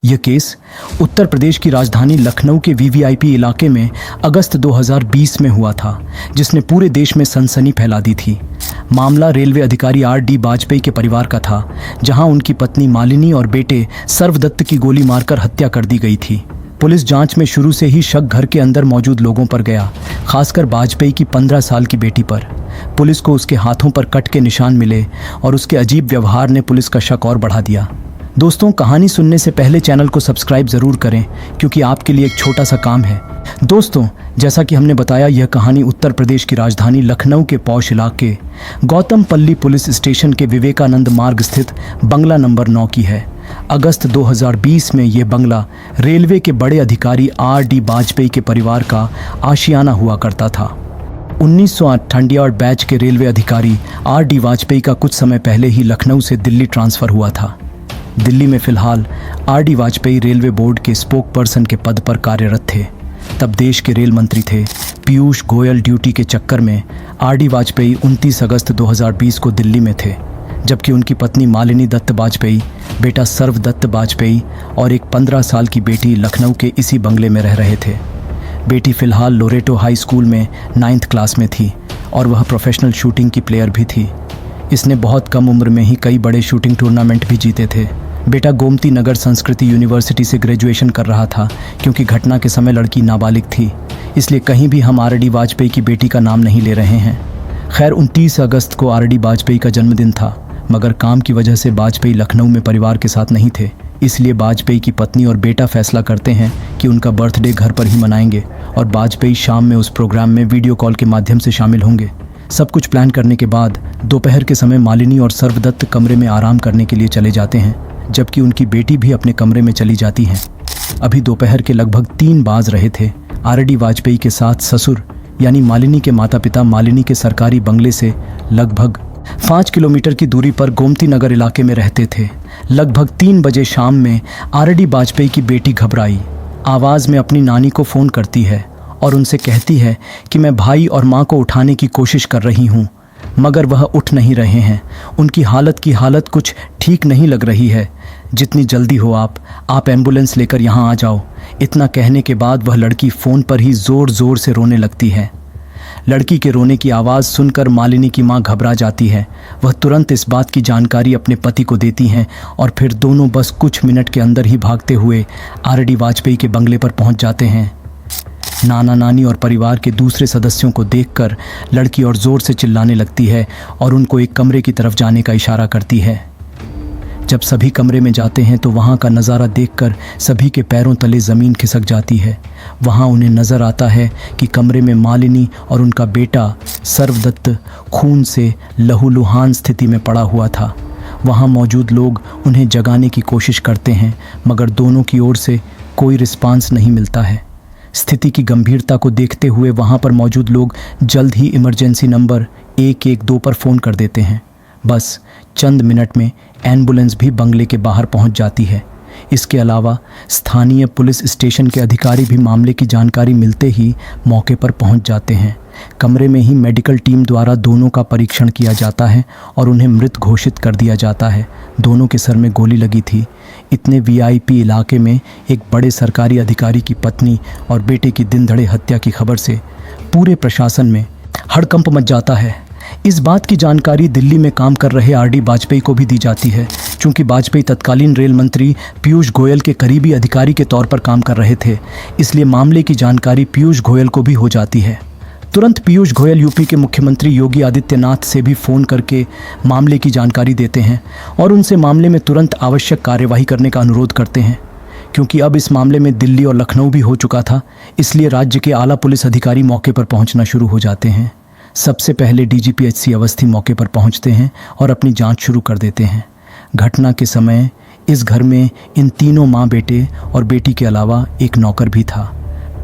यह केस उत्तर प्रदेश की राजधानी लखनऊ के वीवीआईपी इलाके में अगस्त 2020 में हुआ था, जिसने पूरे देश में सनसनी फैला दी थी। मामला रेलवे अधिकारी आर.डी. वाजपेयी के परिवार का था, जहां उनकी पत्नी मालिनी और बेटे सर्वदत्त की गोली मारकर हत्या कर दी गई थी। पुलिस जांच में शुरू से ही शक घर के अंदर मौजूद लोगों पर गया, खासकर वाजपेयी की 15 साल की बेटी पर। पुलिस को उसके हाथों पर कट के निशान मिले और उसके अजीब व्यवहार ने पुलिस का शक और बढ़ा दिया। दोस्तों, कहानी सुनने से पहले चैनल को सब्सक्राइब ज़रूर करें, क्योंकि आपके लिए एक छोटा सा काम है। दोस्तों, जैसा कि हमने बताया, यह कहानी उत्तर प्रदेश की राजधानी लखनऊ के पौष इलाके गौतमपल्ली पुलिस स्टेशन के विवेकानंद मार्ग स्थित बंगला नंबर 9 की है। अगस्त 2020 में यह बंगला रेलवे के बड़े अधिकारी आर.डी. वाजपेयी के परिवार का आशियाना हुआ करता था। 1968 बैच के रेलवे अधिकारी आर.डी. वाजपेयी का कुछ समय पहले ही लखनऊ से दिल्ली ट्रांसफ़र हुआ था। दिल्ली में फिलहाल आर.डी. वाजपेयी रेलवे बोर्ड के स्पोक पर्सन के पद पर कार्यरत थे। तब देश के रेल मंत्री थे पीयूष गोयल। ड्यूटी के चक्कर में आर.डी. वाजपेयी 29 अगस्त 2020 को दिल्ली में थे, जबकि उनकी पत्नी मालिनी दत्त वाजपेयी, बेटा सर्वदत्त वाजपेयी और एक 15 साल की बेटी लखनऊ के इसी बंगले में रह रहे थे। बेटी फिलहाल लोरेटो हाई स्कूल में 9th क्लास में थी और वह प्रोफेशनल शूटिंग की प्लेयर भी थी। इसने बहुत कम उम्र में ही कई बड़े शूटिंग टूर्नामेंट भी जीते थे। बेटा गोमती नगर संस्कृति यूनिवर्सिटी से ग्रेजुएशन कर रहा था। क्योंकि घटना के समय लड़की नाबालिग थी, इसलिए कहीं भी हम आर.डी. वाजपेयी की बेटी का नाम नहीं ले रहे हैं। खैर, 29 अगस्त को आर.डी. वाजपेयी का जन्मदिन था, मगर काम की वजह से वाजपेयी लखनऊ में परिवार के साथ नहीं थे। इसलिए वाजपेयी की पत्नी और बेटा फैसला करते हैं कि उनका बर्थडे घर पर ही मनाएंगे और वाजपेयी शाम में उस प्रोग्राम में वीडियो कॉल के माध्यम से शामिल होंगे। सब कुछ प्लान करने के बाद दोपहर के समय मालिनी और सर्वदत्त कमरे में आराम करने के लिए चले जाते हैं, जबकि उनकी बेटी भी अपने कमरे में चली जाती हैं। अभी दोपहर के लगभग 3 बाज रहे थे। आर.डी. वाजपेयी के साथ ससुर यानी मालिनी के माता पिता मालिनी के सरकारी बंगले से लगभग 5 किलोमीटर की दूरी पर गोमती नगर इलाके में रहते थे। लगभग 3 बजे शाम में आर.डी. वाजपेयी की बेटी घबराई आवाज़ में अपनी नानी को फ़ोन करती है और उनसे कहती है कि मैं भाई और माँ को उठाने की कोशिश कर रही हूँ, मगर वह उठ नहीं रहे हैं। उनकी हालत कुछ ठीक नहीं लग रही है। जितनी जल्दी हो आप एम्बुलेंस लेकर यहाँ आ जाओ। इतना कहने के बाद वह लड़की फ़ोन पर ही ज़ोर ज़ोर से रोने लगती है। लड़की के रोने की आवाज़ सुनकर मालिनी की माँ घबरा जाती है। वह तुरंत इस बात की जानकारी अपने पति को देती हैं और फिर दोनों बस कुछ मिनट के अंदर ही भागते हुए आर.डी. वाजपेयी के बंगले पर पहुँच जाते हैं। नाना नानी और परिवार के दूसरे सदस्यों को देखकर लड़की और ज़ोर से चिल्लाने लगती है और उनको एक कमरे की तरफ जाने का इशारा करती है। जब सभी कमरे में जाते हैं तो वहाँ का नज़ारा देखकर सभी के पैरों तले ज़मीन खिसक जाती है। वहाँ उन्हें नज़र आता है कि कमरे में मालिनी और उनका बेटा सर्वदत्त खून से लहूलुहान स्थिति में पड़ा हुआ था। वहाँ मौजूद लोग उन्हें जगाने की कोशिश करते हैं, मगर दोनों की ओर से कोई रिस्पांस नहीं मिलता है। स्थिति की गंभीरता को देखते हुए वहाँ पर मौजूद लोग जल्द ही इमरजेंसी नंबर 112 पर फ़ोन कर देते हैं। बस चंद मिनट में एम्बुलेंस भी बंगले के बाहर पहुँच जाती है। इसके अलावा स्थानीय पुलिस स्टेशन के अधिकारी भी मामले की जानकारी मिलते ही मौके पर पहुँच जाते हैं। कमरे में ही मेडिकल टीम द्वारा दोनों का परीक्षण किया जाता है और उन्हें मृत घोषित कर दिया जाता है। दोनों के सर में गोली लगी थी। इतने वीआईपी इलाके में एक बड़े सरकारी अधिकारी की पत्नी और बेटे की दिन दहाड़े हत्या की खबर से पूरे प्रशासन में हड़कंप मच जाता है। इस बात की जानकारी दिल्ली में काम कर रहे आर.डी. वाजपेयी को भी दी जाती है। चूँकि वाजपेयी तत्कालीन रेल मंत्री पीयूष गोयल के करीबी अधिकारी के तौर पर काम कर रहे थे, इसलिए मामले की जानकारी पीयूष गोयल को भी हो जाती है। तुरंत पीयूष गोयल यूपी के मुख्यमंत्री योगी आदित्यनाथ से भी फ़ोन करके मामले की जानकारी देते हैं और उनसे मामले में तुरंत आवश्यक कार्यवाही करने का अनुरोध करते हैं। क्योंकि अब इस मामले में दिल्ली और लखनऊ भी हो चुका था, इसलिए राज्य के आला पुलिस अधिकारी मौके पर पहुंचना शुरू हो जाते हैं। सबसे पहले डीजीपी एच.सी. अवस्थी मौके पर पहुंचते हैं और अपनी जांच शुरू कर देते हैं। घटना के समय इस घर में इन तीनों माँ, बेटे और बेटी के अलावा एक नौकर भी था।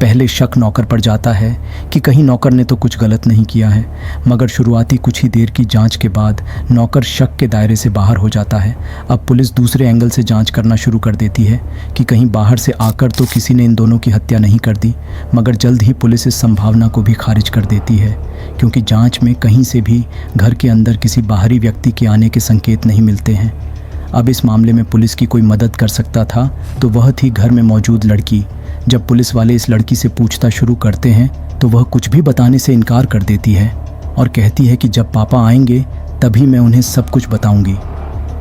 पहले शक नौकर पर जाता है कि कहीं नौकर ने तो कुछ गलत नहीं किया है, मगर शुरुआती कुछ ही देर की जांच के बाद नौकर शक के दायरे से बाहर हो जाता है। अब पुलिस दूसरे एंगल से जांच करना शुरू कर देती है कि कहीं बाहर से आकर तो किसी ने इन दोनों की हत्या नहीं कर दी, मगर जल्द ही पुलिस इस संभावना को भी खारिज कर देती है, क्योंकि जांच में कहीं से भी घर के अंदर किसी बाहरी व्यक्ति के आने के संकेत नहीं मिलते हैं। अब इस मामले में पुलिस की कोई मदद कर सकता था तो वह थी घर में मौजूद लड़की। जब पुलिस वाले इस लड़की से पूछताछ शुरू करते हैं तो वह कुछ भी बताने से इनकार कर देती है और कहती है कि जब पापा आएंगे तभी मैं उन्हें सब कुछ बताऊंगी।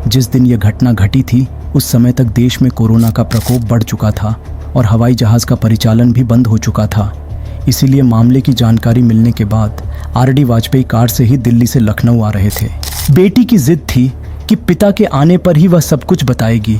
जिस दिन यह घटना घटी थी उस समय तक देश में कोरोना का प्रकोप बढ़ चुका था और हवाई जहाज़ का परिचालन भी बंद हो चुका था। इसीलिए मामले की जानकारी मिलने के बाद आरडी वाजपेयी कार से ही दिल्ली से लखनऊ आ रहे थे। बेटी की जिद थी कि पिता के आने पर ही वह सब कुछ बताएगी,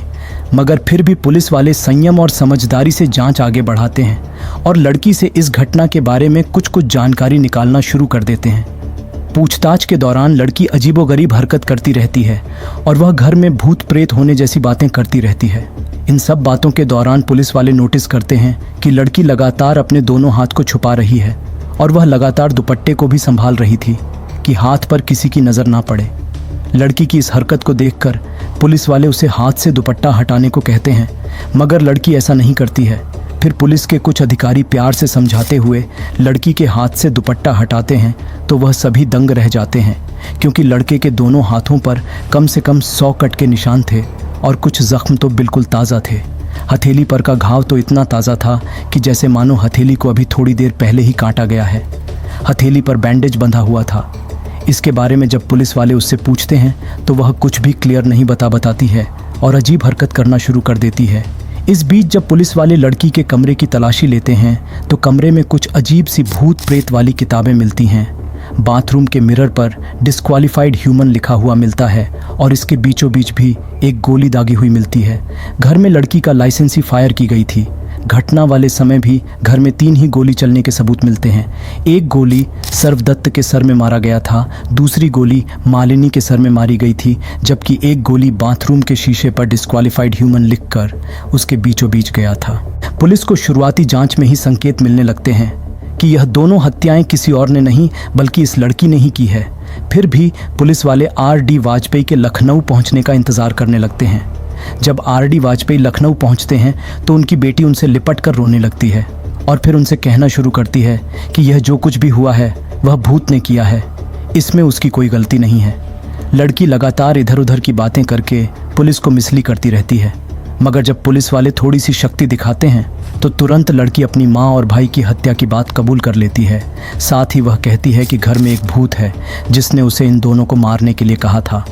मगर फिर भी पुलिस वाले संयम और समझदारी से जांच आगे बढ़ाते हैं और लड़की से इस घटना के बारे में कुछ जानकारी निकालना शुरू कर देते हैं। पूछताछ के दौरान लड़की अजीबोगरीब हरकत करती रहती है और वह घर में भूत प्रेत होने जैसी बातें करती रहती है। इन सब बातों के दौरान पुलिस वाले नोटिस करते हैं कि लड़की लगातार अपने दोनों हाथ को छुपा रही है और वह लगातार दुपट्टे को भी संभाल रही थी कि हाथ पर किसी की नज़र ना पड़े। लड़की की इस हरकत को देखकर पुलिस वाले उसे हाथ से दुपट्टा हटाने को कहते हैं, मगर लड़की ऐसा नहीं करती है। फिर पुलिस के कुछ अधिकारी प्यार से समझाते हुए लड़की के हाथ से दुपट्टा हटाते हैं तो वह सभी दंग रह जाते हैं, क्योंकि लड़के के दोनों हाथों पर कम से कम 100 कट के निशान थे और कुछ जख्म तो बिल्कुल ताज़ा थे। हथेली पर का घाव तो इतना ताज़ा था कि जैसे मानो हथेली को अभी थोड़ी देर पहले ही काटा गया है। हथेली पर बैंडेज बंधा हुआ था। इसके बारे में जब पुलिस वाले उससे पूछते हैं तो वह कुछ भी क्लियर नहीं बताती है और अजीब हरकत करना शुरू कर देती है। इस बीच जब पुलिस वाले लड़की के कमरे की तलाशी लेते हैं तो कमरे में कुछ अजीब सी भूत प्रेत वाली किताबें मिलती हैं। बाथरूम के मिरर पर डिस्क्वालिफाइड ह्यूमन लिखा हुआ मिलता है और इसके बीचों बीच भी एक गोली दागी हुई मिलती है। घर में लड़की का लाइसेंस ही फायर की गई थी। घटना वाले समय भी घर में 3 ही गोली चलने के सबूत मिलते हैं। एक गोली सर्वदत्त के सर में मारा गया था, दूसरी गोली मालिनी के सर में मारी गई थी, जबकि एक गोली बाथरूम के शीशे पर डिस्क्वालिफाइड ह्यूमन लिखकर उसके बीचों बीच गया था। पुलिस को शुरुआती जांच में ही संकेत मिलने लगते हैं कि यह दोनों हत्याएं किसी और ने नहीं बल्कि इस लड़की ने ही की है। फिर भी पुलिस वाले आरडी वाजपेयी के लखनऊ पहुंचने का इंतज़ार करने लगते हैं। जब आरडी वाजपेयी लखनऊ पहुंचते हैं तो उनकी बेटी उनसे लिपट कर रोने लगती है और फिर उनसे कहना शुरू करती है कि यह जो कुछ भी हुआ है वह भूत ने किया है, इसमें उसकी कोई गलती नहीं है। लड़की लगातार इधर उधर की बातें करके पुलिस को मिसली करती रहती है, मगर जब पुलिस वाले थोड़ी सी शक्ति दिखाते हैं तो तुरंत लड़की अपनी माँ और भाई की हत्या की बात कबूल कर लेती है। साथ ही वह कहती है कि घर में एक भूत है जिसने उसे इन दोनों को मारने के लिए कहा था।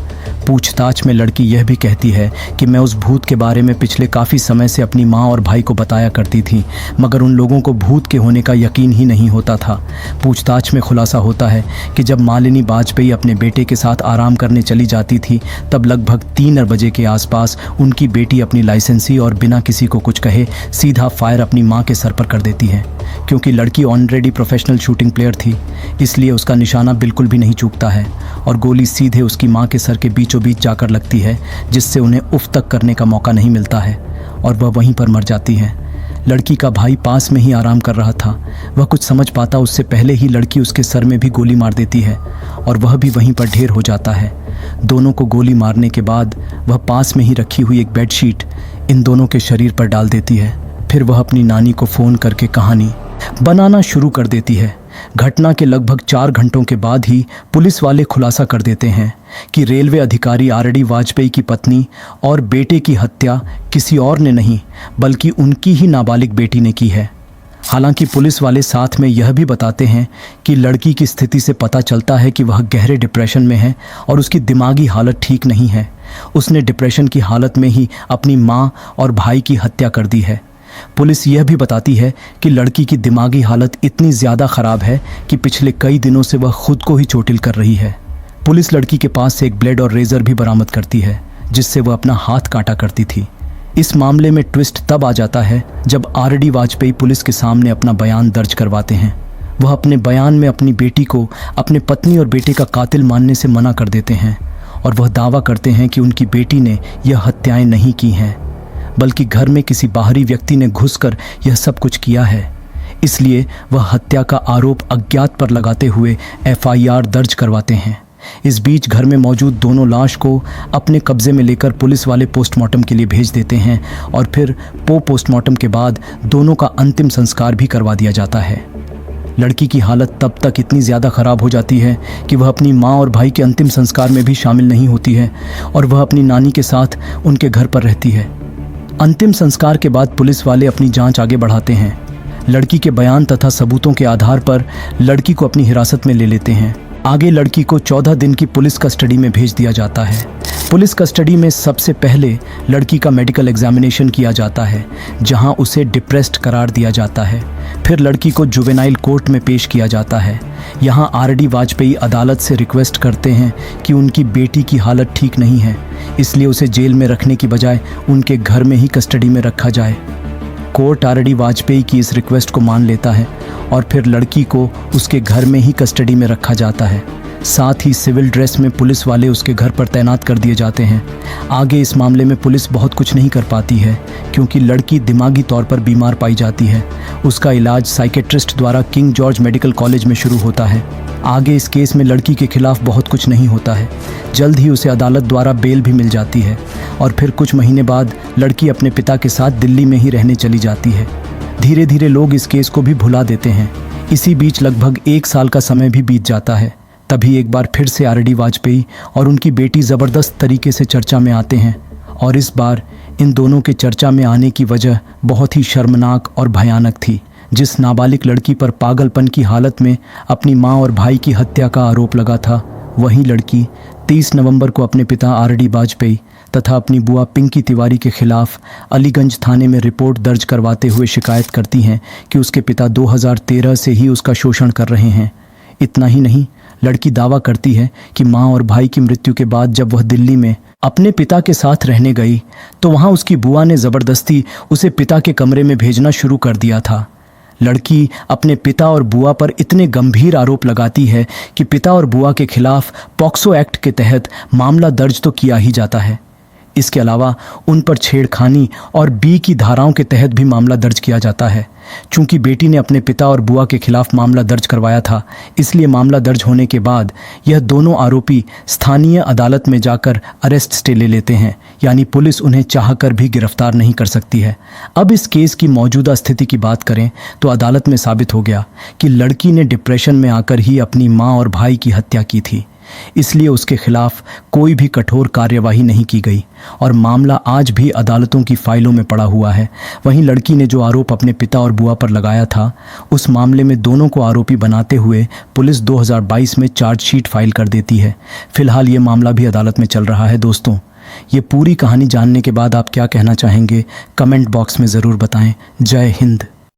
पूछताछ में लड़की यह भी कहती है कि मैं उस भूत के बारे में पिछले काफ़ी समय से अपनी माँ और भाई को बताया करती थी, मगर उन लोगों को भूत के होने का यकीन ही नहीं होता था। पूछताछ में खुलासा होता है कि जब मालिनी वाजपेयी अपने बेटे के साथ आराम करने चली जाती थी तब लगभग 3 बजे के आसपास उनकी बेटी अपनी लाइसेंसी और बिना किसी को कुछ कहे सीधा फायर अपनी माँ के सर पर कर देती है। क्योंकि लड़की ऑलरेडी प्रोफेशनल शूटिंग प्लेयर थी, इसलिए उसका निशाना बिल्कुल भी नहीं चूकता है और गोली सीधे उसकी माँ के सर के बीचों बीच जाकर लगती है, जिससे उन्हें उफ तक करने का मौका नहीं मिलता है और वह वहीं पर मर जाती है। लड़की का भाई पास में ही आराम कर रहा था। वह कुछ समझ पाता उससे पहले ही लड़की उसके सर में भी गोली मार देती है और वह भी वहीं पर ढेर हो जाता है। दोनों को गोली मारने के बाद वह पास में ही रखी हुई एक बेडशीट इन दोनों के शरीर पर डाल देती है। फिर वह अपनी नानी को फ़ोन करके कहानी बनाना शुरू कर देती है। घटना के लगभग 4 घंटों के बाद ही पुलिस वाले खुलासा कर देते हैं कि रेलवे अधिकारी आरडी वाजपेयी की पत्नी और बेटे की हत्या किसी और ने नहीं बल्कि उनकी ही नाबालिग बेटी ने की है। हालांकि पुलिस वाले साथ में यह भी बताते हैं कि लड़की की स्थिति से पता चलता है कि वह गहरे डिप्रेशन में है और उसकी दिमागी हालत ठीक नहीं है। उसने डिप्रेशन की हालत में ही अपनी माँ और भाई की हत्या कर दी है। पुलिस यह भी बताती है कि लड़की की दिमागी हालत इतनी ज़्यादा ख़राब है कि पिछले कई दिनों से वह खुद को ही चोटिल कर रही है। पुलिस लड़की के पास से एक ब्लेड और रेज़र भी बरामद करती है जिससे वह अपना हाथ काटा करती थी। इस मामले में ट्विस्ट तब आ जाता है जब आरडी वाजपेयी पुलिस के सामने अपना बयान दर्ज करवाते हैं। वह अपने बयान में अपनी बेटी को अपने पत्नी और बेटे का कातिल मानने से मना कर देते हैं और वह दावा करते हैं कि उनकी बेटी ने यह हत्याएं नहीं की हैं बल्कि घर में किसी बाहरी व्यक्ति ने घुसकर यह सब कुछ किया है। इसलिए वह हत्या का आरोप अज्ञात पर लगाते हुए एफआईआर दर्ज करवाते हैं। इस बीच घर में मौजूद दोनों लाश को अपने कब्जे में लेकर पुलिस वाले पोस्टमार्टम के लिए भेज देते हैं और फिर पोस्टमार्टम के बाद दोनों का अंतिम संस्कार भी करवा दिया जाता है। लड़की की हालत तब तक इतनी ज़्यादा ख़राब हो जाती है कि वह अपनी माँ और भाई के अंतिम संस्कार में भी शामिल नहीं होती है और वह अपनी नानी के साथ उनके घर पर रहती है। अंतिम संस्कार के बाद पुलिस वाले अपनी जांच आगे बढ़ाते हैं। लड़की के बयान तथा सबूतों के आधार पर लड़की को अपनी हिरासत में ले लेते हैं। आगे लड़की को 14 दिन की पुलिस कस्टडी में भेज दिया जाता है। पुलिस कस्टडी में सबसे पहले लड़की का मेडिकल एग्जामिनेशन किया जाता है, जहां उसे डिप्रेस्ड करार दिया जाता है। फिर लड़की को जुवेनाइल कोर्ट में पेश किया जाता है। यहां आरडी वाजपेयी अदालत से रिक्वेस्ट करते हैं कि उनकी बेटी की हालत ठीक नहीं है, इसलिए उसे जेल में रखने की बजाय उनके घर में ही कस्टडी में रखा जाए। कोर्ट आरडी वाजपेयी की इस रिक्वेस्ट को मान लेता है और फिर लड़की को उसके घर में ही कस्टडी में रखा जाता है। साथ ही सिविल ड्रेस में पुलिस वाले उसके घर पर तैनात कर दिए जाते हैं। आगे इस मामले में पुलिस बहुत कुछ नहीं कर पाती है क्योंकि लड़की दिमागी तौर पर बीमार पाई जाती है। उसका इलाज साइकेट्रिस्ट द्वारा किंग जॉर्ज मेडिकल कॉलेज में शुरू होता है। आगे इस केस में लड़की के खिलाफ बहुत कुछ नहीं होता है। जल्द ही उसे अदालत द्वारा बेल भी मिल जाती है और फिर कुछ महीने बाद लड़की अपने पिता के साथ दिल्ली में ही रहने चली जाती है। धीरे धीरे लोग इस केस को भी भुला देते हैं। इसी बीच लगभग 1 साल का समय भी बीत जाता है। तभी एक बार फिर से आरडी वाजपेयी और उनकी बेटी ज़बरदस्त तरीके से चर्चा में आते हैं और इस बार इन दोनों के चर्चा में आने की वजह बहुत ही शर्मनाक और भयानक थी। जिस नाबालिग लड़की पर पागलपन की हालत में अपनी माँ और भाई की हत्या का आरोप लगा था, वही लड़की 30 नवंबर को अपने पिता आरडी वाजपेयी तथा अपनी बुआ पिंकी तिवारी के खिलाफ अलीगंज थाने में रिपोर्ट दर्ज करवाते हुए शिकायत करती हैं कि उसके पिता 2013 से ही उसका शोषण कर रहे हैं। इतना ही नहीं, लड़की दावा करती है कि माँ और भाई की मृत्यु के बाद जब वह दिल्ली में अपने पिता के साथ रहने गई तो वहाँ उसकी बुआ ने ज़बरदस्ती उसे पिता के कमरे में भेजना शुरू कर दिया था। लड़की अपने पिता और बुआ पर इतने गंभीर आरोप लगाती है कि पिता और बुआ के खिलाफ पॉक्सो एक्ट के तहत मामला दर्ज तो किया ही जाता है। इसके अलावा उन पर छेड़खानी और बी की धाराओं के तहत भी मामला दर्ज किया जाता है। चूंकि बेटी ने अपने पिता और बुआ के खिलाफ मामला दर्ज करवाया था, इसलिए मामला दर्ज होने के बाद यह दोनों आरोपी स्थानीय अदालत में जाकर अरेस्ट स्टे ले लेते हैं, यानी पुलिस उन्हें चाहकर भी गिरफ्तार नहीं कर सकती है। अब इस केस की मौजूदा स्थिति की बात करें तो अदालत में साबित हो गया कि लड़की ने डिप्रेशन में आकर ही अपनी माँ और भाई की हत्या की थी, इसलिए उसके खिलाफ कोई भी कठोर कार्यवाही नहीं की गई और मामला आज भी अदालतों की फाइलों में पड़ा हुआ है। वहीं लड़की ने जो आरोप अपने पिता और बुआ पर लगाया था, उस मामले में दोनों को आरोपी बनाते हुए पुलिस 2022 में चार्जशीट फाइल कर देती है। फिलहाल ये मामला भी अदालत में चल रहा है। दोस्तों, ये पूरी कहानी जानने के बाद आप क्या कहना चाहेंगे, कमेंट बॉक्स में ज़रूर बताएं। जय हिंद।